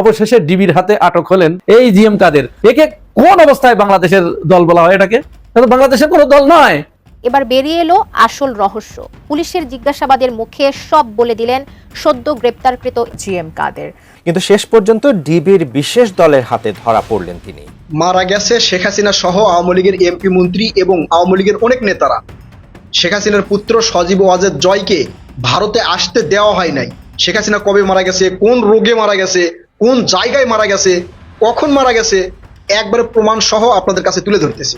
অবশেষে ডিবির হাতে আটক হলেন এই জিএম কাদের। একে কোন অবস্থায় বাংলাদেশের দল বলা হয়? এটাকে বাংলাদেশের কোনো দল নয়। এবার বেরিয়ে এলো আসল রহস্য। পুলিশের জিজ্ঞাসাবাদের মুখে সব বলে দিলেন সদ্য গ্রেপ্তারকৃত জিএম কাদের। কিন্তু শেষ পর্যন্ত ডিবির বিশেষ দলের হাতে ধরা পড়লেন তিনি। মারা গেছে শেখ হাসিনা সহ আওয়ামী লীগের এমপি মন্ত্রী এবং আওয়ামী লীগের অনেক নেতারা। শেখ হাসিনার পুত্র সজীব ওয়াজেদ জয়কে ভারতে আসতে দেওয়া হয় নাই। শেখ হাসিনা কবে মারা গেছে, কোন রোগে মারা গেছে, কোন জায়গায় মারা গেছে, কখন মারা গেছে, একবারে প্রমাণ সহ আপনাদের কাছে তুলে ধরতেছি।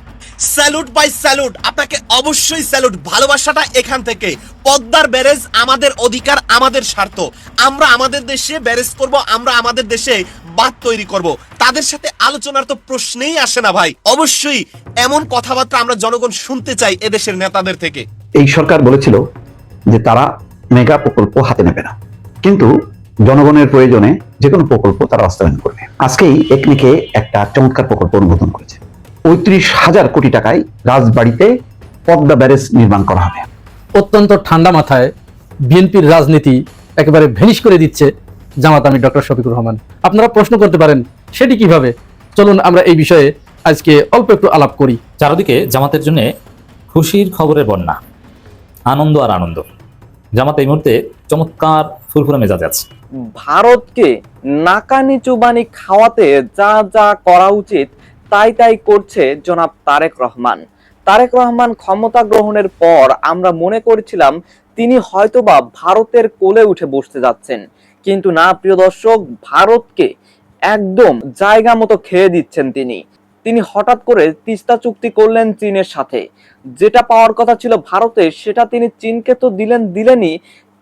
স্যালুট বাই স্যালুট, আপনাকে অবশ্যই স্যালুট। ভালোবাসাটা এখান থেকে। পদ্মার ব্যারেজ আমাদের অধিকার, আমাদের স্বার্থ। আমরা আমাদের দেশে ব্যারেজ করব, আমরা আমাদের দেশে বাঁধ তৈরি করব। তাদের সাথে আলোচনার তো প্রশ্নেই আসে না ভাই। অবশ্যই এমন কথাবার্তা আমরা জনগণ শুনতে চাই এদেশের নেতাদের থেকে। এই সরকার বলেছিল যে তারা মেগা প্রকল্প হাতে নেবে না, কিন্তু জনগণের প্রয়োজনে যে কোনো প্রকল্প তারা বাস্তবায়ন করবে। আজকেই একনিকে একটা চমৎকার প্রকল্প অনুমোদন করেছে। ৩৫,০০০ কোটি টাকায় রাজবাড়িতে পদ্মা ব্যারেজ নির্মাণ করা হবে। অত্যন্ত ঠান্ডা মাথায় বিএনপির রাজনীতি একেবারে ভেনিশ করে দিচ্ছে জামাত আমির ডক্টর শফিকুর রহমান। আপনারা প্রশ্ন করতে পারেন সেটি কিভাবে? চলুন আমরা এই বিষয়ে আজকে অল্প একটু আলাপ করি। চারদিকে জামাতের জন্য খুশির খবরের বন্যা, আনন্দ আর আনন্দ। জামাত এই মুহূর্তে চমৎকার ফুরফুরে মেজাজ আছে। ভারতকে নাকানি চুবানি খাওয়াতে যা যা করা উচিত তাই তাই করছে জনাব তারেক রহমান। তারেক রহমান ক্ষমতা গ্রহণের পর আমরা মনে করেছিলাম তিনি হয়তোবা ভারতের কোলে উঠে বসতে যাচ্ছেন, কিন্তু না প্রিয় দর্শক, ভারতকে একদম জায়গা মতো খেয়ে দিচ্ছেন তিনি হঠাৎ করে তিস্তা চুক্তি করলেন চীনের সাথে। যেটা পাওয়ার কথা ছিল ভারতে, সেটা তিনি চীনকে তো দিলেনই।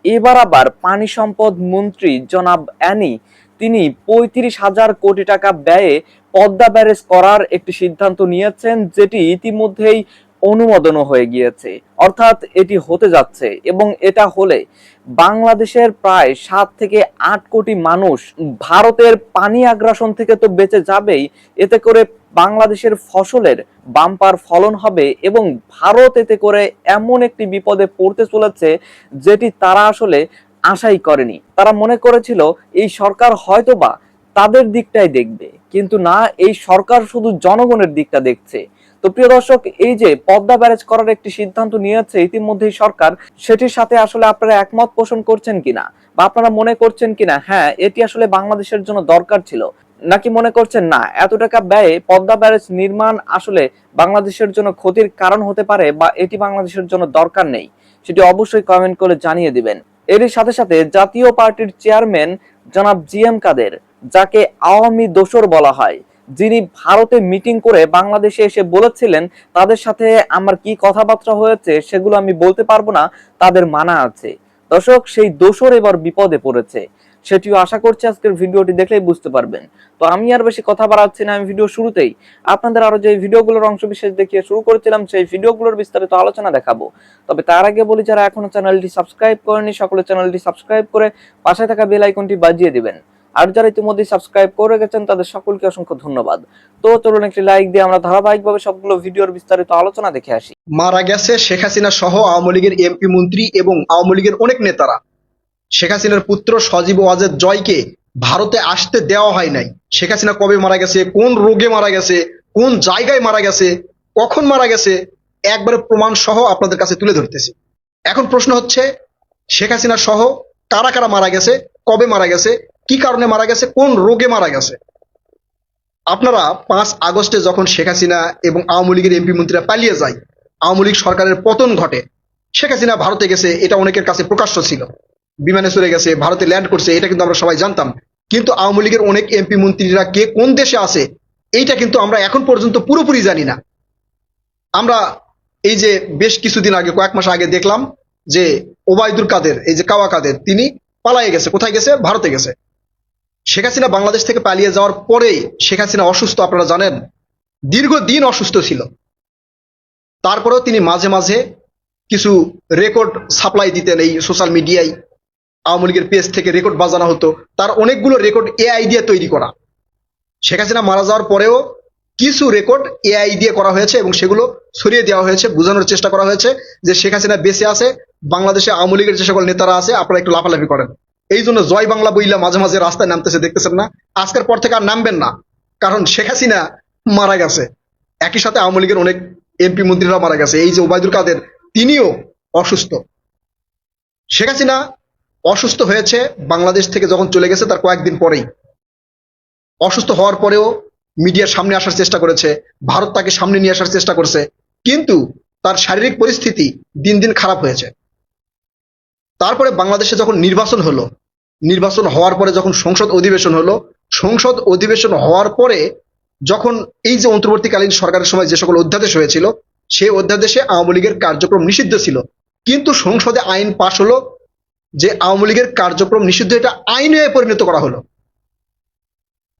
এবার আবার পানি সম্পদ মন্ত্রী জনাব অ্যানি তিনি ৩৫,০০০ কোটি টাকা ব্যয়ে পদ্মা ব্যারেজ করার একটি সিদ্ধান্ত নিয়েছেন, যেটি ইতিমধ্যেই অনুমোদনও হয়ে গিয়েছে। অর্থাৎ এটি হতে যাচ্ছে, এবং এটা হলে বাংলাদেশের প্রায় ৭ থেকে ৮ কোটি মানুষ ভারতের পানি আগ্রাসন থেকে তো বেঁচে যাবেই, এতে করে বাংলাদেশের ফসলের বাম্পার ফলন হবে, এবং ভারত এতে করে এমন একটি বিপদে পড়তে চলেছে যেটি তারা আসলে আশাই করেনি। তারা মনে করেছিল এই সরকার হয়তোবা তাদের দিকটাই দেখবে, কিন্তু না, এই সরকার শুধু জনগণের দিকটা দেখছে। তো প্রিয় দর্শক, এই যে পদ্মা ব্যারেজ করার একটি সিদ্ধান্ত নিয়েছে ইতিমধ্যেই সরকার, সেটির সাথে আসলে আপনারা একমত পোষণ করছেন কিনা, বা আপনারা মনে করছেন কিনা হ্যাঁ এটি আসলে বাংলাদেশের জন্য দরকার ছিল, নাকি মনে করছেন না এত টাকা ব্যয়ে পদ্মা ব্যারেজ নির্মাণ আসলে বাংলাদেশের জন্য ক্ষতির কারণ হতে পারে, বা এটি বাংলাদেশের জন্য দরকার নেই, সেটি অবশ্যই কমেন্ট করে জানিয়ে দিবেন। এরই সাথে সাথে জাতীয় পার্টির চেয়ারম্যান জনাব জিএম কাদের, যাকে আওয়ামী দোসর বলা হয়, যিনি ভারতে মিটিং করে বাংলাদেশে এসে বলেছিলেন তাদের সাথে আমার কি কথাবার্তা হয়েছে সেগুলো আমি বলতে পারবো না, তাদের মানা আছে। দর্শক, সেই দোসর এবার বিপদে পড়েছে, সেটিও আশা করছি আজকের ভিডিওটি দেখলেই বুঝতে পারবেন। তো আমি আর বেশি কথা বাড়াচ্ছি না, আমি ভিডিও শুরুতেই আপনাদের আরো যে ভিডিওগুলোর অংশ বিশেষ দেখিয়ে শুরু করেছিলাম সেই ভিডিওগুলোর বিস্তারিত আলোচনা দেখাবো। তবে তার আগে বলি, যারা এখনো চ্যানেলটি সাবস্ক্রাইব করেনি সকলে চ্যানেলটি সাবস্ক্রাইব করে পাশে থাকা বেল আইকনটি বাজিয়ে দিবেন, আর যারা ইতিমধ্যে সাবস্ক্রাইব করে গেছেন তাদের সকলকে অসংখ্য ধন্যবাদ। তো চলুন একটি লাইক দিয়ে আমরা ধারাবাহিকভাবে সবগুলো ভিডিওর বিস্তারিত আলোচনা দেখে আসি। মারা গেছে শেখ হাসিনা সহ আওয়ামী লীগের এমপি মন্ত্রী এবং আওয়ামী লীগের অনেক নেতারা। শেখ হাসিনার পুত্র সজীব ওয়াজেদ জয়কে ভারতে আসতে দেওয়া হয় নাই। শেখ হাসিনা কবে মারা গেছে, কোন রোগে মারা গেছে, কোন জায়গায় মারা গেছে, কখন মারা গেছে, একবারে প্রমাণ সহ আপনাদের কাছে তুলে ধরতেছি। এখন প্রশ্ন হচ্ছে, শেখ হাসিনা সহ কারা কারা মারা গেছে, কবে মারা গেছে, কি কারণে মারা গেছে, কোন রোগে মারা গেছে। আপনারা ৫ আগস্টে যখন শেখ হাসিনা এবং আওয়ামী লীগের এমপি মন্ত্রীরা পালিয়ে যায়, আওয়ামী লীগ সরকারের পতন ঘটে, শেখ হাসিনা ভারতে গেছে, এটা অনেকের কাছে প্রকাশ্য ছিল। বিমানে চলে গেছে, ভারতে ল্যান্ড করছে, এটা কিন্তু আমরা সবাই জানতাম। কিন্তু আওয়ামী লীগের অনেক এমপি মন্ত্রীরা কে কোন দেশে আছে এইটা কিন্তু আমরা এখন পর্যন্ত পুরোপুরি জানি না। আমরা এই যে বেশ কিছুদিন আগে, কয়েক মাস আগে দেখলাম যে ওবায়দুল কাদের, এই যে কাওয়া কাদের, তিনি পালিয়ে গেছে। কোথায় গেছে? ভারতে গেছে। শেখ হাসিনা বাংলাদেশ থেকে পালিয়ে যাওয়ার পরেই শেখ হাসিনা অসুস্থ, আপনারা জানেন, দীর্ঘদিন অসুস্থ ছিল। তারপরেও তিনি মাঝে মাঝে কিছু রেকর্ড সাপ্লাই দিতেন এই সোশ্যাল মিডিয়ায়, আওয়ামী লীগের পেজ থেকে রেকর্ড বাজানো হতো, তার অনেকগুলো রেকর্ড এআই দিয়ে তৈরি করা। শেখ হাসিনা মারা যাওয়ার পরেও কিছু রেকর্ড এআই দিয়ে করা হয়েছে এবং সেগুলো ছড়িয়ে দেওয়া হয়েছে, বোঝানোর চেষ্টা করা হয়েছে যে শেখ হাসিনা বেঁচে আছে, বাংলাদেশে আওয়ামী লীগের যে সকল নেতারা আছে আপনারা একটু লাফালাফি করেন। এই জন্য জয় বাংলা বইলা মাঝে মাঝে রাস্তায় নামতেছে, দেখতেছেন না? আজকের পর থেকে আর নামবেন না, কারণ শেখ হাসিনা মারা গেছে, একই সাথে আওয়ামী লীগের অনেক এমপি মন্ত্রীরা মারা গেছে। এই যে ওবায়দুল কাদের, তিনিও অসুস্থ। শেখ হাসিনা অসুস্থ হয়েছে বাংলাদেশ থেকে যখন চলে গেছে তার কয়েকদিন পরেই। অসুস্থ হওয়ার পরেও মিডিয়ার সামনে আসার চেষ্টা করেছে, ভারত তাকে সামনে নিয়ে আসার চেষ্টা করছে, কিন্তু তার শারীরিক পরিস্থিতি দিন দিন খারাপ হয়েছে। তারপরে বাংলাদেশে যখন নির্বাচন হলো, নির্বাচন হওয়ার পরে যখন সংসদ অধিবেশন হলো, সংসদ অধিবেশন হওয়ার পরে যখন এই যে অন্তর্বর্তীকালীন সরকারের সময় যে সকল অধ্যাদেশ হয়েছিল, সেই অধ্যাদেশে আওয়ামী লীগের কার্যক্রম নিষিদ্ধ ছিল, কিন্তু সংসদে আইন পাশ হলো যে আওয়ামী লীগের কার্যক্রম নিষিদ্ধ, এটা আইনে পরিণত করা হলো।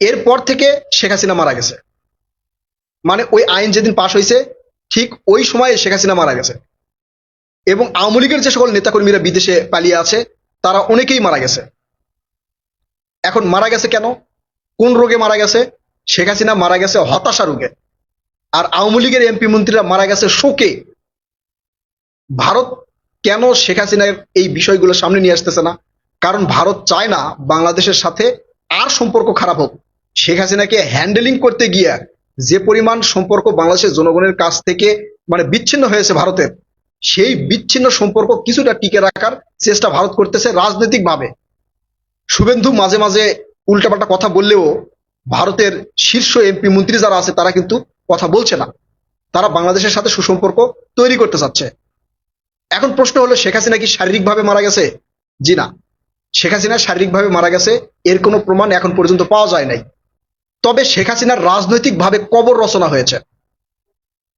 এরপর থেকে শেখ হাসিনা মারা গেছে, মানে ওই আইন যেদিন পাশ হয়েছে ঠিক ওই সময়ে শেখ হাসিনা মারা গেছে। এবং আওয়ামী লীগের যে সকল নেতাকর্মীরা বিদেশে পালিয়ে আছে তারা অনেকেই মারা গেছে। এখন মারা গেছে কেন, কোন রোগে মারা গেছে? শেখ হাসিনা মারা গেছে হতাশা রোগে, আর আওয়ামী লীগের এমপি মন্ত্রীরা মারা গেছে শোকে। ভারত কেন শেখ হাসিনার এই বিষয়গুলো সামনে নিয়ে আসতেছে না? কারণ ভারত চায় না বাংলাদেশের সাথে আর সম্পর্ক খারাপ হোক। শেখ হাসিনাকে হ্যান্ডেলিং করতে গিয়ে যে পরিমাণ সম্পর্ক বাংলাদেশের জনগণের কাছ থেকে মানে বিচ্ছিন্ন হয়েছে ভারতের, সেই বিচ্ছিন্ন সম্পর্ক কিছুটা টিকে রাখার চেষ্টা ভারত করতেছে রাজনৈতিকভাবে। শুভেন্দু মাঝে মাঝে উল্টাপাল্টা কথা বললেও ভারতের শীর্ষ এমপি মন্ত্রী যারা আছে তারা কিন্তু কথা বলছে না, তারা বাংলাদেশের সাথে সুসম্পর্ক তৈরি করতে চাচ্ছে। এখন প্রশ্ন হলো, শেখ হাসিনা কি শারীরিকভাবে মারা গেছে? জি না, শেখ হাসিনা শারীরিকভাবে মারা গেছে এর কোনো প্রমাণ এখন পর্যন্ত পাওয়া যায় নাই। তবে শেখ হাসিনার রাজনৈতিকভাবে কবর রচনা হয়েছে।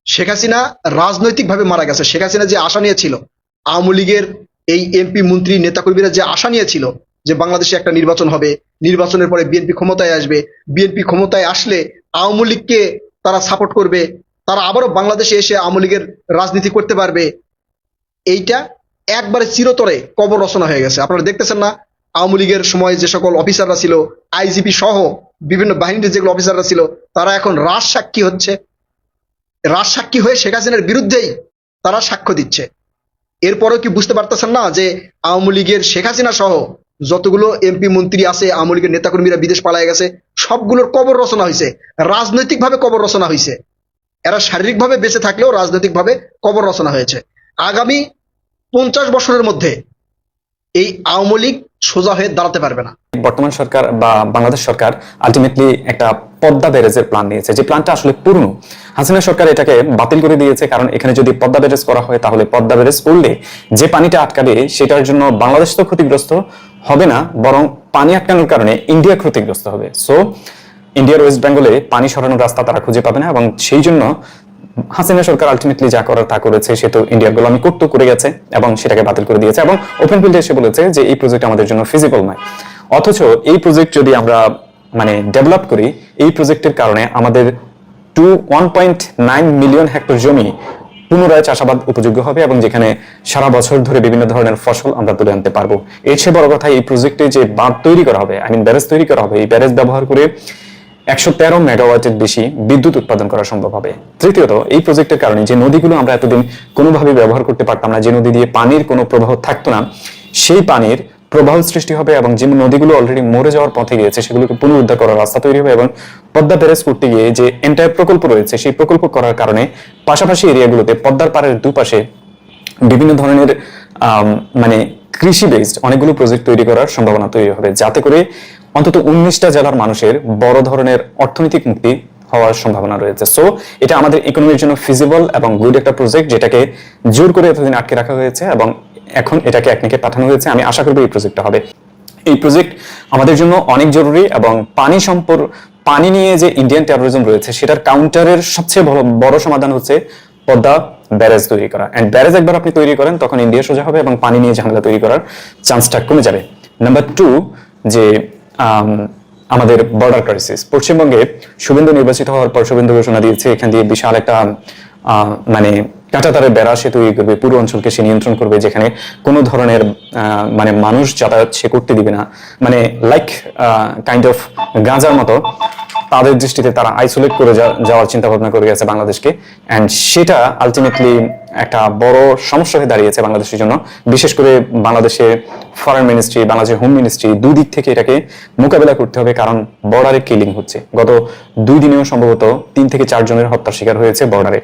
শেখ হাসিনা রাজনৈতিকভাবে মারা গেছে। শেখ হাসিনা যে আশা নিয়েছিল, আওয়ামী লীগের এই এমপি মন্ত্রী নেতাকর্মীরা যে আশা নিয়েছিল যে বাংলাদেশে একটা নির্বাচন হবে, নির্বাচনের পরে বিএনপি ক্ষমতায় আসবে, বিএনপি ক্ষমতায় আসলে আওয়ামী লীগকে তারা সাপোর্ট করবে, তারা আবারও বাংলাদেশে এসে আওয়ামী লীগের রাজনীতি করতে পারবে, এইটা একবারে চিরতরে কবর রচনা হয়ে গেছে। আপনারা দেখতেছেন না, আওয়ামী লীগের সময় যে সকল অফিসাররা ছিল, আইজিপি সহ বিভিন্ন বাহিনীর যেগুলো অফিসাররা ছিল, তারা এখন রাজসাক্ষী হচ্ছে, রাজসাক্ষী হয়ে শেখ হাসিনার বিরুদ্ধেই তারা সাক্ষ্য দিচ্ছে। এরপরেও কি বুঝতে পারতেছেন না যে আওয়ামী লীগের শেখ হাসিনা সহ যতগুলো এমপি মন্ত্রী আছে, আওয়ামী লীগের নেতাকর্মীরা বিদেশ পালায় গেছে, সবগুলোর কবর রচনা হয়েছে, রাজনৈতিকভাবে কবর রচনা হয়েছে। এরা শারীরিকভাবে বেঁচে থাকলেও রাজনৈতিকভাবে কবর রচনা হয়েছে। আগামী 50 বছরের মধ্যে এই আওয়ামী লীগ সোজা হয়ে দাঁড়াতে পারবে না। বর্তমান সরকার বা বাংলাদেশ সরকার আলটিমেটলি একটা পদ্মা ব্যারেজের প্ল্যান নিয়েছে, যে প্ল্যানটা আসলে পুরনো। হাসিনা সরকার এটাকে বাতিল করে দিয়েছে, কারণ এখানে যদি পদ্মা ব্যারেজ করা হয় তাহলে পদ্মা ব্যারেজ করলে যে পানিটা আটকাবে সেটার জন্য বাংলাদেশ তো ক্ষতিগ্রস্ত হবে না, বরং পানি আটকানোর কারণে ইন্ডিয়া ক্ষতিগ্রস্ত হবে। সো ইন্ডিয়ার ওয়েস্ট বেঙ্গলে পানি সরানোর রাস্তা তারা খুঁজে পাবে না, এবং সেই জন্য হাসিনা সরকার আলটিমেটলি যা করার তা করেছে। সে তো ইন্ডিয়ার গোলামি করতে করে গেছে এবং সেটাকে বাতিল করে দিয়েছে, এবং ওপেন ফিল্ডে এসে বলেছে যে এই প্রজেক্ট আমাদের জন্য ফিজিবল নয়। অথচ এই প্রজেক্ট যদি আমরা মানে ডেভেলপ করি, এই প্রজেক্টের কারণে আমাদের 1.9 মিলিয়ন হেক্টর জমি পুনরায় চাষাবাদ উপযোগ্য হবে, এবং যেখানে সারা বছর ধরে বিভিন্ন ধরনের ফসল আমরা তুলে আনতে পারবো। এর চেয়ে বড় কথা, এই প্রজেক্টে যে বাঁধ তৈরি করা হবে, ব্যারেজ তৈরি করা হবে, এই ব্যারেজ ব্যবহার করে 113 মেগাওয়াটের বেশি বিদ্যুৎ উৎপাদন করা সম্ভব হবে। তৃতীয়ত, এই প্রজেক্টের কারণে যে নদীগুলো আমরা এতদিন কোনোভাবে ব্যবহার করতে পারতাম না, যে নদী দিয়ে পানির কোনো প্রবাহ থাকতো না, সেই পানির প্রবাহ সৃষ্টি হবে, এবং যে নদীগুলো অলরেডি মরে যাওয়ার পথে গিয়েছে সেগুলোকে পুনরুদ্ধার করার রাস্তা তৈরি হবে। এবং পদ্মা ব্যারেজ করতে গিয়ে যে এন্টায়ার প্রকল্প রয়েছে, সেই প্রকল্প করার কারণে পাশাপাশি এরিয়াগুলোতে পদ্মার পাড়ের দুপাশে বিভিন্ন ধরনের মানে কৃষি বেসড অনেকগুলো প্রজেক্ট তৈরি করার সম্ভাবনা তৈরি হবে, যাতে করে অন্তত 19টা জেলার মানুষের বড় ধরনের অর্থনৈতিক মুক্তি হওয়ার সম্ভাবনা রয়েছে। সো এটা আমাদের ইকোনমির জন্য ফিজিবল এবং গুড একটা প্রজেক্ট, যেটাকে জোর করে এতদিন আটকে রাখা হয়েছে এবং এখন এটাকে একদিকে পাঠানো হয়েছে। আমি আশা করব এই প্রজেক্টটা হবে। এই প্রজেক্ট আমাদের জন্য অনেক জরুরি, এবং পানি নিয়ে যে ইন্ডিয়ান টেরোরিজম রয়েছে সেটার কাউন্টারের সবচেয়ে বড় সমাধান হচ্ছে পদ্মা ব্যারেজ তৈরি করা। এন্ড ব্যারেজ একবার আপনি তৈরি করেন তখন ইন্ডিয়া সোজা হবে এবং পানি নিয়ে ঝামেলা তৈরি করার চান্সটা কমে যাবে। নাম্বার 2, যে আমাদের বর্ডার ক্রাইসিস। পশ্চিমবঙ্গে শুভেন্দু নির্বাচিত হওয়ার পর শুভেন্দু ঘোষণা দিয়েছে এখান দিয়ে বিশাল একটা মানে কাঁটাতারের বেড়া সে তৈরি করবে, পুরো অঞ্চলকে সে নিয়ন্ত্রণ করবে, যেখানে কোনো ধরনের মানে মানুষ যাতায়াত সে করতে দিবে না, মানে লাইক কাইন্ড অফ গাঁজার মতো তাদের দৃষ্টিতে তারা আইসোলেট করে যাওয়ার চিন্তা ভাবনা করে গেছে বাংলাদেশকে। অ্যান্ড সেটা আলটিমেটলি একটা বড় সমস্যা হয়ে দাঁড়িয়েছে বাংলাদেশের জন্য। বিশেষ করে বাংলাদেশের ফরেন মিনিস্ট্রি, বাংলাদেশের হোম মিনিস্ট্রি, দুই দিক থেকে এটাকে মোকাবেলা করতে হবে, কারণ বর্ডারে কিলিং হচ্ছে। গত 2 দিনেও সম্ভবত 3 থেকে 4 জনের হত্যার শিকার হয়েছে বর্ডারে।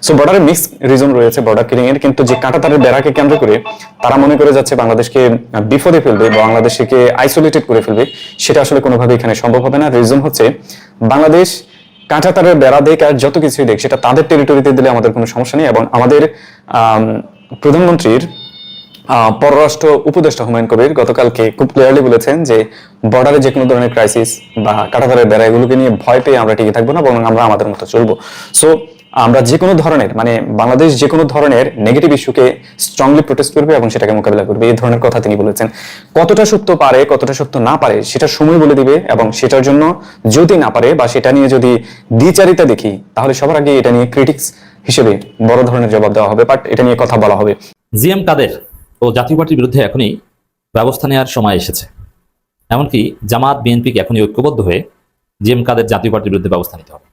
সো বর্ডারে মিক্স রিজন রয়েছে বর্ডার কিলিং এর, কিন্তু যে কাঁটাতারের বেড়াকে কেন্দ্র করে তারা মনে করে যাচ্ছে বাংলাদেশকে বিপদে ফেলবে, বাংলাদেশকে আইসোলেটেড করে ফেলবে, সেটা আসলে কোনোভাবে এখানে সম্ভব হবে না। রিজন হচ্ছে বাংলাদেশ কাঁটাতারের বেড়া দেখ আর যত কিছুই দেখ, সেটা তাদের টেরিটরিতে দিলে আমাদের কোনো সমস্যা নেই। এবং আমাদের প্রধানমন্ত্রীর পররাষ্ট্র উপদেষ্টা হুমায়ুন কবির গতকালকে খুব ক্লিয়ারলি বলেছেন যে বর্ডারে যে কোনো ধরনের ক্রাইসিস বা কাঁটাতারের বেড়া এগুলোকে নিয়ে ভয় পেয়ে আমরা টিকে থাকবো না, বরং আমরা আমাদের মতো চলবো। সো আমরা যে কোনো ধরনের বাংলাদেশ যে কোনো ধরনের নেগেটিভ ইস্যুকে স্ট্রংলি প্রোটেস্ট করবে এবং সেটাকে মোকাবিলা করবে, এই ধরনের কথা তিনি বলেছেন। কতটা সত্য পারে কতটা সত্য না পারে সেটা সময় বলে দিবে, এবং সেটার জন্য যদি না পারে বা সেটা নিয়ে যদি দ্বিচারিতা দেখি, তাহলে সবার আগে এটা নিয়ে ক্রিটিক্স হিসেবে বড় ধরনের জবাব দেওয়া হবে, বাট এটা নিয়ে কথা বলা হবে। জিএম কাদের ও জাতীয় পার্টির বিরুদ্ধে এখনই ব্যবস্থা নেওয়ার সময় এসেছে। এমনকি জামাত বিএনপিকে এখনই ঐক্যবদ্ধ হয়ে জিএম কাদের জাতীয় পার্টির বিরুদ্ধে ব্যবস্থা নিতে হবে।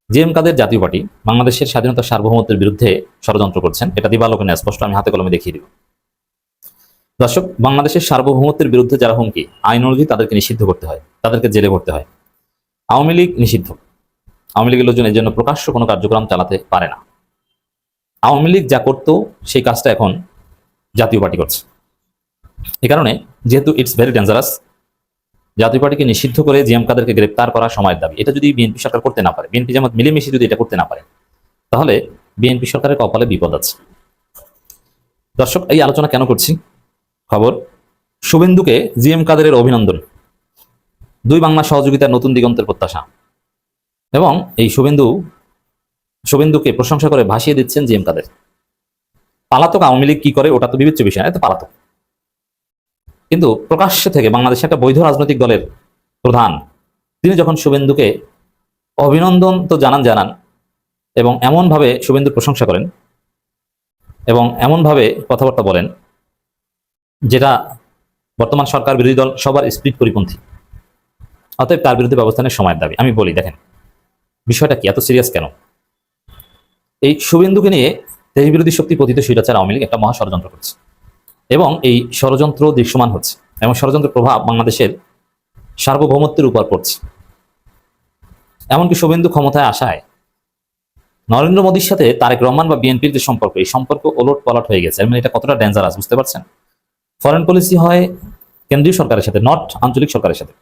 জিএম কাদের জাতীয় পার্টি বাংলাদেশের স্বাধীনতা সার্বভৌমত্বের বিরুদ্ধে ষড়যন্ত্র করছেন, এটা দিবালোকে না, স্পষ্ট আমি হাতে কলমে দেখিয়ে দিব। দর্শক, বাংলাদেশের সার্বভৌমত্বের বিরুদ্ধে যারা হুমকি, আইন অনুযায়ী তাদেরকে নিষিদ্ধ করতে হয়, তাদেরকে জেলে ভরতে হয়। আওয়ামী লীগ নিষিদ্ধ, আওয়ামী লীগের লোকজন এর জন্য প্রকাশ্য কোনো কার্যক্রম চালাতে পারে না। আওয়ামী লীগ যা করত সেই কাজটা এখন জাতীয় পার্টি করছে। এই কারণে যেহেতু ইটস ভেরি ডেঞ্জারাস, জাতীয় পার্টিকে নিষিদ্ধ করে জিএম কাদেরকে গ্রেপ্তার করা সময়ের দাবি। এটা যদি বিএনপি সরকার করতে না পারে, বিএনপি যেমন মিলেমিশে যদি এটা করতে না পারে, তাহলে বিএনপি সরকারের কপালে বিপদ আছে। দর্শক, এই আলোচনা কেন করছি? খবর, শুভেন্দুকে জিএম কাদেরের অভিনন্দন, 2 বাংলা সহযোগিতার নতুন দিগন্তের প্রত্যাশা। এবং এই শুভেন্দুকে প্রশংসা করে ভাসিয়ে দিচ্ছেন জিএম কাদের। পালাতক আওয়ামী লীগ কি করে ওটা তো বিবেচ্য বিষয় না, এটা পালাতক। কিন্তু প্রকাশ্যে থেকে বাংলাদেশে একটা বৈধ রাজনৈতিক দলের প্রধান তিনি যখন শুভেন্দুকে অভিনন্দন তো জানান এবং এমনভাবে শুভেন্দুর প্রশংসা করেন এবং এমনভাবে কথাবার্তা বলেন যেটা বর্তমান সরকার বিরোধী দল সবার স্প্রিট পরিপন্থী, অতএব তার বিরুদ্ধে ব্যবস্থা নেওয়ার সময়ের দাবি। আমি বলি, দেখেন বিষয়টা কি, এত সিরিয়াস কেন? এই শুভেন্দুকে নিয়ে দেশ বিরোধী শক্তি পতিত স্বৈরাচার আওয়ামী লীগ একটা মহা ষড়যন্ত্র করছে এবং এই ষড়যন্ত্র দৃশ্যমান হচ্ছে এবং ষড়যন্ত্রের প্রভাব বাংলাদেশের সার্বভৌমত্বের উপর পড়ছে। এমনকি শুভেন্দু ক্ষমতায় আসায় নরেন্দ্র মোদীর সাথে তারেক রহমান বা বিএনপির যে সম্পর্ক, এই সম্পর্ক ওলট পালট হয়ে গেছে। মানে এটা কতটা ডেঞ্জারাস বুঝতে পারছেন? ফরেন পলিসি হয় কেন্দ্রীয় সরকারের সাথে, নট আঞ্চলিক সরকারের সাথে,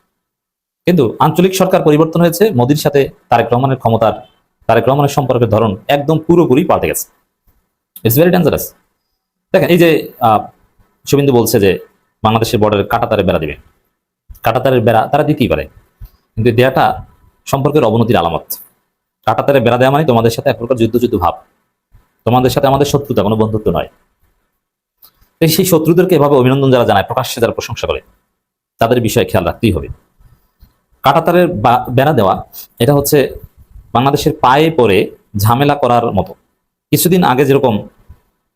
কিন্তু আঞ্চলিক সরকার পরিবর্তন হয়েছে, মোদীর সাথে তারেক রহমানের সম্পর্কের ধরন একদম পুরোপুরি পাল্টে গেছে। It's very dangerous. দেখেন, এই যে শুভেন্দু বলছে যে বাংলাদেশের বর্ডারের কাঁটাতারে বেড়া দিবে, কাঁটাতারের বেড়া তারা দিতেই পারে, কিন্তু দেয়াটা সম্পর্কের অবনতির আলামত। কাঁটাতারে বেড়া দেওয়া মানে তোমাদের সাথে এক প্রকার যুদ্ধ ভাব, তোমাদের সাথে আমাদের শত্রুতা, কোনো বন্ধুত্ব নয়। সেই শত্রুদেরকে এভাবে অভিনন্দন যারা জানায়, প্রকাশ্যে যারা প্রশংসা করে, তাদের বিষয়ে খেয়াল রাখতেই হবে। কাঁটাতারের বেড়া দেওয়া এটা হচ্ছে বাংলাদেশের পায়ে পড়ে ঝামেলা করার মতো। কিছুদিন আগে যেরকম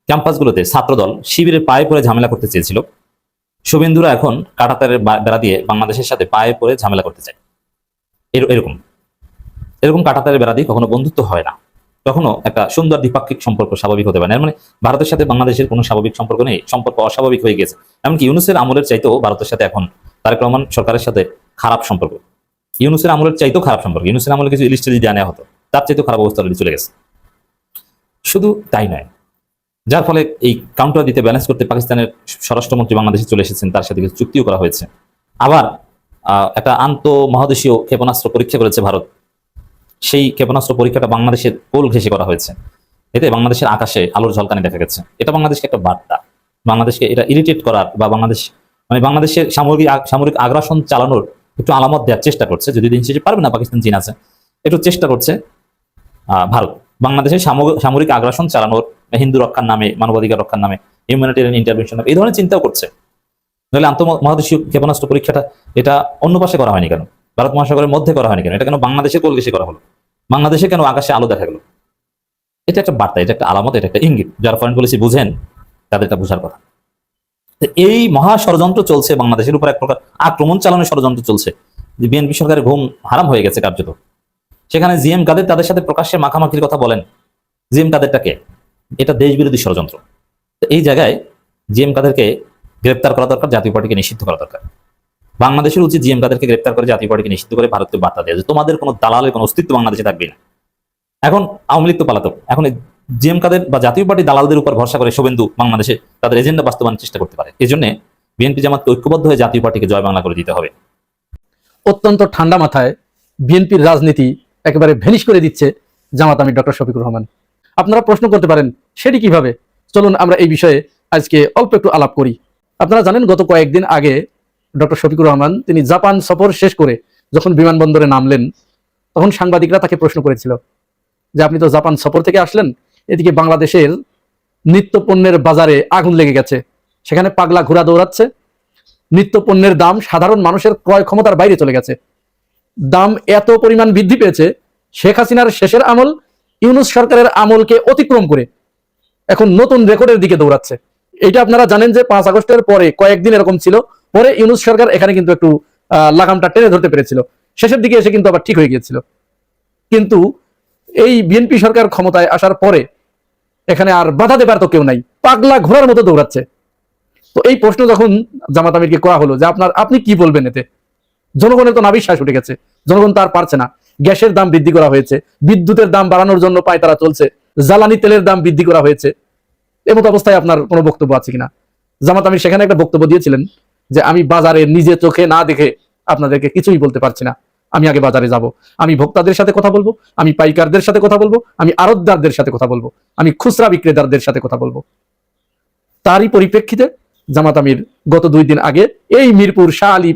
ক্যাম্পাসগুলোতে ছাত্রদল শিবিরের পায়ে পড়ে ঝামেলা করতে চেয়েছিল, শুভেন্দুরা এখন কাঁটাতারের বেড়া দিয়ে বাংলাদেশের সাথে পায়ে পড়ে ঝামেলা করতে চায়। এরকম কাঁটাতারের বেড়া দিয়ে কখনো বন্ধুত্ব হয় না, কখনো একটা সুন্দর দ্বিপাক্ষিক সম্পর্ক স্বাভাবিক হতে পারে না। মানে ভারতের সাথে বাংলাদেশের কোনো স্বাভাবিক সম্পর্ক নেই, সম্পর্ক অস্বাভাবিক হয়ে গেছে। এমনকি ইউনূসের আমলের চাইতেও ভারতের সাথে এখন তারেক রহমান সরকারের সাথে খারাপ সম্পর্ক, ইউনূসের আমলের চাইতেও খারাপ সম্পর্ক। ইউনূসের আমলে কিছু ইলিশ টিলিশ দেওয়া নেওয়া হতো, তার চাইতেও খারাপ অবস্থা চলে গেছে। শুধু তাই নয়, যার ফলে এই কাউন্টার দিতে ব্যালেন্স করতে পাকিস্তানের স্বরাষ্ট্রমন্ত্রী বাংলাদেশে চলে এসেছেন, তার সাথে কিছু চুক্তিও করা হয়েছে। আবার একটা আন্তঃমহাদেশীয় ক্ষেপণাস্ত্র পরীক্ষা করেছে ভারত, সেই ক্ষেপণাস্ত্র পরীক্ষাটা বাংলাদেশের কোল ঘেঁষে করা হয়েছে। এতে বাংলাদেশের আকাশে আলোর ঝলকানি দেখা গেছে। এটা বাংলাদেশকে একটা বার্তা, বাংলাদেশকে এটা ইরিটেট করার বা বাংলাদেশের সামরিক আগ্রাসন চালানোর একটু আলামত দেওয়ার চেষ্টা করছে। যদি দিন শেষে পারবে না, পাকিস্তান চীন আছে, একটু চেষ্টা করছে ভারত বাংলাদেশের সামরিক আগ্রাসন চালানোর, হিন্দু রক্ষার নামে, মানবাধিকার রক্ষার নামে, হিউম্যানিটেরিয়ান ইন্টারভেনশন, এই ধরনের চিন্তাও করছে। নাহলে আন্তঃমহাদেশীয় ক্ষেপণাস্ত্র পরীক্ষাটা এটা অন্য পাশে করা হয়নি কেন? ভারত মহাসাগরের মধ্যে করা হয়নি কেন? এটা কেন বাংলাদেশের কোল ঘেঁষে করা হলো? বাংলাদেশে কেন আকাশে আলো দেখা গেল? এটা একটা বার্তা, এটা একটা আলামত, এটা একটা ইঙ্গিত। যারা ফরেন পলিসি বুঝেন তাদের এটা বোঝার কথা। এই মহা ষড়যন্ত্র চলছে, বাংলাদেশের উপর এক প্রকার আক্রমণ চালানোর ষড়যন্ত্র চলছে, যে বিএনপি সরকারের ঘুম হারাম হয়ে গেছে কার্যত। সেখানে জিএম কাদের তাদের সাথে প্রকাশ্যে মাখামাখির কথা বলেন। জিএম কাদেরটাকে এটা দেশবিরোধী ষড়যন্ত্র। তো এই জায়গায় জিএম কাদেরকে গ্রেপ্তার করা দরকার, জাতীয় পার্টিকে নিষিদ্ধ করা দরকার। বাংলাদেশের উচিত জিএম কাদেরকে গ্রেপ্তার করে জাতীয় পার্টিকে নিষিদ্ধ করে ভারতকে বার্তা দেওয়া যে তোমাদের কোনো দালালের কোনো অস্তিত্ব বাংলাদেশে থাকবে না। এখন আওয়ামী লীগ তো পালাতক, এখন জিএম কাদের বা জাতীয় পার্টি দালালদের উপর ভরসা করে শুভেন্দু বাংলাদেশে তাদের এজেন্ডা বাস্তবায়নের চেষ্টা করতে পারে। এই জন্য বিএনপি জামাতকে ঐক্যবদ্ধ হয়ে জাতীয় পার্টিকে জয় বাংলা করে দিতে হবে। অত্যন্ত ঠান্ডা মাথায় বিএনপির রাজনীতি একেবারে ভেনিশ করে দিচ্ছে জামাত আমির ডক্টর শফিকুর রহমান। আপনারা প্রশ্ন করতে পারেন সেটি কিভাবে? চলুন আমরা এই বিষয়ে আজকে অল্প একটু আলাপ করি। আপনারা জানেন গত কয়েকদিন আগে ডক্টর শফিকুর রহমান তিনি জাপান সফর শেষ করে যখন বিমানবন্দরে নামলেন, তখন সাংবাদিকরা তাকে প্রশ্ন করেছিল যে আপনি তো জাপান সফর থেকে আসলেন, এদিকে বাংলাদেশের নিত্য পণ্যের বাজারে আগুন লেগে গেছে, সেখানে পাগলা ঘোড়া দৌড়াচ্ছে, নিত্য পণ্যের দাম সাধারণ মানুষের ক্রয় ক্ষমতার বাইরে চলে গেছে, দাম এত পরিমাণ বৃদ্ধি পেয়েছে শেখ হাসিনার শেষের আমল ইউনূস সরকারের আমলকে অতিক্রম করে এখন নতুন রেকর্ডের দিকে দৌড়াচ্ছে। এটা আপনারা জানেন যে 5 আগস্টের পরে কয়েকদিন এরকম ছিল, পরে ইউনূস সরকার এখানে কিন্তু একটু লাগামটা টেনে ধরতে পেরেছিল, শেষের দিকে এসে কিন্তু আবার ঠিক হয়ে গিয়েছিল। কিন্তু এই বিএনপি সরকার ক্ষমতায় আসার পরে এখানে আর বাধা দেবার তো কেউ নাই, পাগলা ঘোড়ার মতো দৌড়াচ্ছে। তো এই প্রশ্ন যখন জামাত আমিরকে করা হলো যে আপনি কি বলবেন এতে, জনগণের তো নাভিশ্বাস উঠে গেছে, জনগণ তার পারছে না। গ্যাসের দাম বৃদ্ধি করা হয়েছে, বিদ্যুতের দাম বাড়ানোর জন্য পায়তারা চলছে, জ্বালানি তেলের দাম বৃদ্ধি করা হয়েছে। এমত অবস্থায় আপনার কোনো বক্তব্য আছে কিনা? জামাত আমির সেখানে একটা বক্তব্য দিয়েছিলেন যে আমি বাজারে নিজে চোখে না দেখে আপনাদেরকে কিছুই বলতে পারছি না, আমি আগে বাজারে যাব, আমি ভোক্তাদের সাথে কথা বলবো, আমি পাইকারদের সাথে কথা বলবো, আমি আড়তদারদের সাথে কথা বলবো, আমি খুচরা বিক্রেতাদের সাথে কথা বলবো। তারই পরিপ্রেক্ষিতে জামাত আমির গত 2 দিন আগে এই মিরপুর শাহ আলী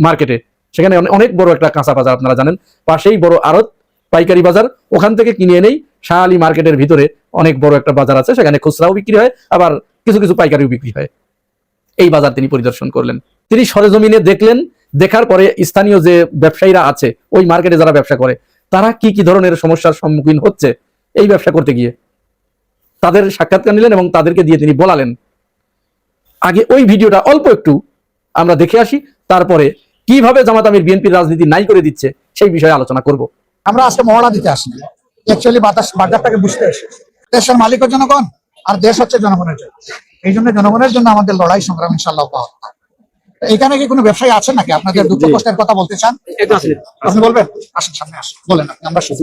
মার্কেটে, সেখানে অনেক বড় একটা কাঁচা বাজার আপনারা জানেন, পাশেই বড় আড়ত পাইকারি বাজার, ওখান থেকে কিনে এনেই শাহ আলী মার্কেটের ভিতরে অনেক বড় একটা বাজার আছে, সেখানে খুচরাও বিক্রি হয়, আবার কিছু কিছু পাইকারিও বিক্রি হয়। এই বাজার তিনি পরিদর্শন করলেন, তিনি সরেজমিনে দেখলেন। দেখার পরে স্থানীয় যে ব্যবসায়ীরা আছে ওই মার্কেটে যারা ব্যবসা করে তারা কি কি ধরনের সমস্যার সম্মুখীন হচ্ছে এই ব্যবসা করতে গিয়ে, তাদের সাক্ষাৎকার নিলেন এবং তাদেরকে দিয়ে তিনি বলালেন। আগে ওই ভিডিওটা অল্প একটু আমরা দেখে আসি, তারপরে কিভাবে জামাত আমির বিএনপির রাজনীতি নাই করে দিচ্ছে সেই বিষয়ে আলোচনা করব। আমরা আজকে মহড়া দিতে আসি, অ্যাকচুয়ালি বাজারটাকে বুঝতে এসে, দেশের মালিকের জনগণ আর দেশ হচ্ছে জনগণের জন্য। এই জন্য জনগণের জন্য আমাদের লড়াই সংগ্রাম ইনশাআল্লাহ অব্যাহত থাকবে। এখানে কি কোনো ব্যবসায়ী আছেন নাকি আপনাদের দুঃখ কষ্টের কথা বলতে চান? আপনি বলবেন, আসেন সামনে আসেন, বলেন আমরা শুনছি।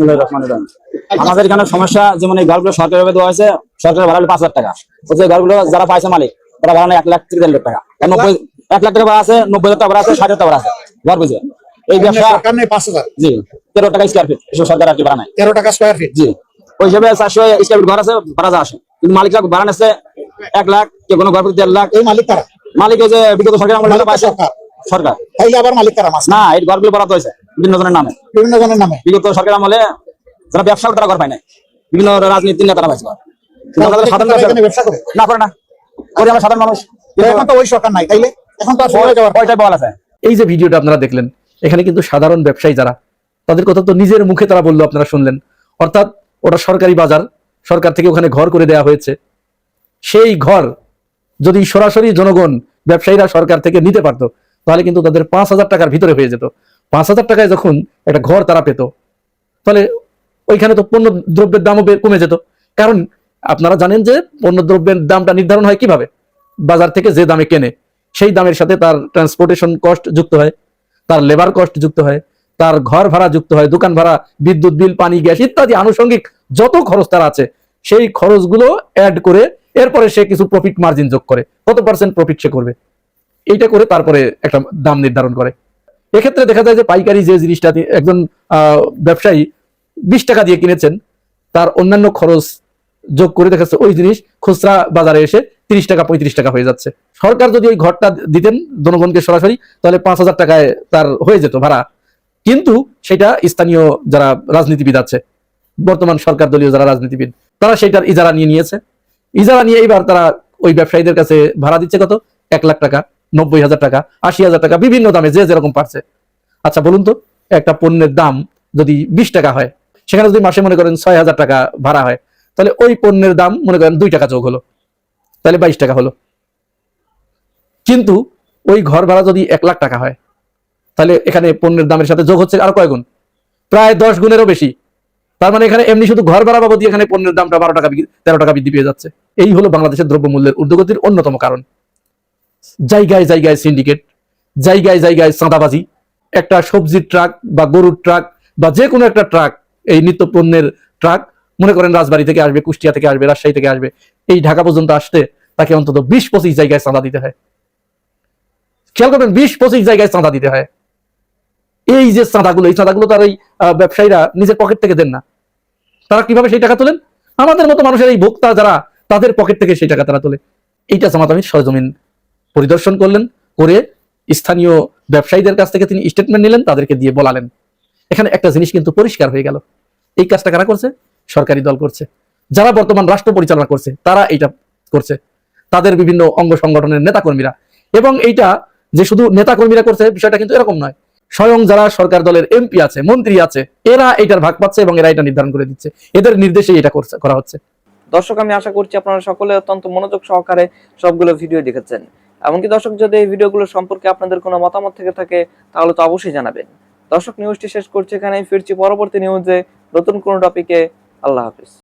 আমাদের এখানে সমস্যা, যেমন এই ঘরগুলো সরকারি ভাবে দেওয়া হয়েছে, সরকারের ভাড়া হলো 5,000 টাকা, ওই ঘরগুলো যারা পাইছে মালিক তারা ভাড়া নেয় 1 লাখ থেকে 1.5 লাখ টাকা, 1 লাখ টাকা ভাড়া আছে, 90,000 টাকা ভাড়া আছে, 60,000 টাকা ভাড়া আছে ঘর বুঝে। এই ব্যবসা সরকার নেই 5,000, জি 13 টাকা স্কয়ার ফিট, এসব সরকার আর কি ভাড়া নেয় 13 টাকা স্কয়ার ফিট, জি ওই হিসাবে 400 স্কয়ার ফিট ঘর আছে, ভাড়া যা আসে, কিন্তু মালিকরা ভাড়া নিচ্ছে 1 লাখ, কেউ কোনো ঘর প্রতি 1.5 লাখ। এই মালিক কারা? মালিক ওই যে বিগত সরকার আমলে পাইছে সরকার, তাইলে আবার মালিক কারা? মাস না, এই ঘরগুলো বরাদ্দ হয়েছে বিভিন্ন জনের নামে, বিভিন্ন জনের নামে। বিগত সরকার আমলে যারা ব্যবসা করে তারা ঘর পায় না, বিভিন্ন রাজনীতির নেতারা পাইছে ঘর, কিন্তু আমাদের সাধারণ এখানে ব্যবসা করে না করে না, করে আমরা সাধারণ মানুষ। এখন তো ওই সরকার নাই, তাইলে এখন তো আর সরে যাওয়ার ওইটাই বলা আছে। এই যে ভিডিওটা আপনারা দেখলেন, এখানে কিন্তু সাধারণ ব্যবসায়ী যারা, তাদের কথা তো নিজের মুখে তারা বললো, আপনারা শুনলেন। অর্থাৎ ওটা সরকারি বাজার, সরকার থেকে ওখানে ঘর করে দেওয়া হয়েছে। সেই ঘর যদি সরাসরি জনগণ ব্যবসায়ীরা সরকার থেকে নিতে পারতো তাহলে কিন্তু তাদের 5,000 টাকার ভিতরে হয়ে যেত। 5,000 টাকায় যখন একটা ঘর তারা পেত, তাহলে ওইখানে তো পণ্য দ্রব্যের দামও কমে যেত। কারণ আপনারা জানেন যে পণ্য দ্রব্যের দামটা নির্ধারণ হয় কিভাবে, বাজার থেকে যে দামে কেনে সেই দামের সাথে তার ট্রান্সপোর্টেশন কস্ট যুক্ত হয়, তার লেবার কস্ট যুক্ত হয়, তার ঘর ভাড়া যুক্ত হয়, দোকান ভাড়া, বিদ্যুৎ বিল, পানি, গ্যাস ইত্যাদি আনুষঙ্গিক যত খরচ তার আছে সেই খরচগুলো অ্যাড করে এরপরে সে কিছু প্রফিট মার্জিন যোগ করে, কত পার্সেন্ট প্রফিট সে করবে, এইটা করে তারপরে একটা দাম নির্ধারণ করে। এক্ষেত্রে দেখা যায় যে পাইকারি যে জিনিসটা একজন ব্যবসায়ী 20 টাকা দিয়ে কিনেছেন, তার অন্যান্য খরচ যোগ করে দেখা যাচ্ছে ওই জিনিস খুচরা বাজারে এসে 30 টাকা 35 টাকা হয়ে যাচ্ছে। সরকার যদি ওই ঘরটা দিতেন জনগণকে সরাসরি, তাহলে 5,000 টাকায় তার হয়ে যেত ভাড়া। কিন্তু সেটা স্থানীয় যারা রাজনীতিবিদ আছে, বর্তমান সরকার দলীয় যারা রাজনীতিবিদ, তারা সেটার ইজারা নিয়ে নিয়েছে। ইজারা নিয়ে এইবার তারা ওই ব্যবসায়ীদের কাছে ভাড়া দিচ্ছে কত, 1 লাখ টাকা, 90,000 টাকা, 80,000 টাকা, বিভিন্ন দামে যে যেরকম পারছে। আচ্ছা বলুন তো, একটা পণ্যের দাম যদি 20 টাকা হয়, সেখানে যদি মাসে মনে করেন 6,000 টাকা ভাড়া হয়, তাহলে ওই পণ্যের দাম মনে করেন 2 টাকা যোগ হলো, তাহলে 22 টাকা হলো। কিন্তু ওই ঘর ভাড়া যদি 1 লাখ টাকা হয়, তাহলে এখানে পণ্যের দামের সাথে যোগ হচ্ছে আরো কয় গুণ, প্রায় 10 গুণেরও বেশি। তার মানে এখানে এমনি শুধু ঘর ভাড়া বাবদ এখানে পণ্যের দামটা 12 টাকা 13 টাকা বৃদ্ধি পেয়ে যাচ্ছে। এই হলো বাংলাদেশের দ্রব্যমূল্যের ঊর্ধ্বগতির অন্যতম কারণ। জায়গায় জায়গায় সিন্ডিকেট, জায়গায় জায়গায় চাঁদাবাজি। একটা সবজির ট্রাক বা গরুর ট্রাক বা যে কোনো একটা ট্রাক, এই নিত্য পণ্যের ট্রাক, মনে করেন রাজবাড়ী থেকে আসবে, কুষ্টিয়া থেকে আসবে, রাজশাহী থেকে আসবে, এই ঢাকা পর্যন্ত আসতে তাকে অন্তত 20-25 জায়গায় চাঁদা দিতে হয়। খেয়াল করবেন, 20-25 জায়গায় চাঁদা দিতে হয়। এই যে চাঁদাগুলো, এই চাঁদাগুলো তার এই ব্যবসায়ীরা নিজের পকেট থেকে দেন না। তারা কিভাবে সেই টাকা তোলেন? আমাদের মতো মানুষের এই ভোক্তা যারা, তাদের পকেট থেকে সেই টাকা তারা তোলে। এইটা জামাত আমির সরজমিন পরিদর্শন করলেন, করে স্থানীয় ব্যবসায়ীদের কাছ থেকে তিনি স্টেটমেন্ট নিলেন, তাদেরকে দিয়ে বলালেন। এখানে একটা জিনিস কিন্তু পরিষ্কার হয়ে গেল, এই কাজটা কারা করছে? সরকারি দল করছে। যারা বর্তমান রাষ্ট্র পরিচালনা করছে তারা এইটা করছে, তাদের বিভিন্ন অঙ্গ সংগঠনের নেতাকর্মীরা। এবং এইটা যে শুধু নেতাকর্মীরা করছে বিষয়টা কিন্তু এরকম নয়, স্বয়ং যারা সরকার দলের এমপি আছে, মন্ত্রী আছে, এরা এইটার ভাগ পাচ্ছে এবং এরা এটা নির্ধারণ করে দিচ্ছে, এদের নির্দেশে এটা করা হচ্ছে। দর্শক, আমি আশা করছি আপনারা সকলে অত্যন্ত মনোযোগ সহকারে সবগুলো ভিডিও দেখেছেন। এমনকি দর্শক, যদি এই ভিডিওগুলো সম্পর্কে আপনাদের কোনো মতামত থেকে থাকে তাহলে তো অবশ্যই জানাবেন। দর্শক, নিউজটি শেষ করছি এখানেই, ফিরছি পরবর্তী নিউজে নতুন কোনো টপিকে। আল্লাহ হাফিজ।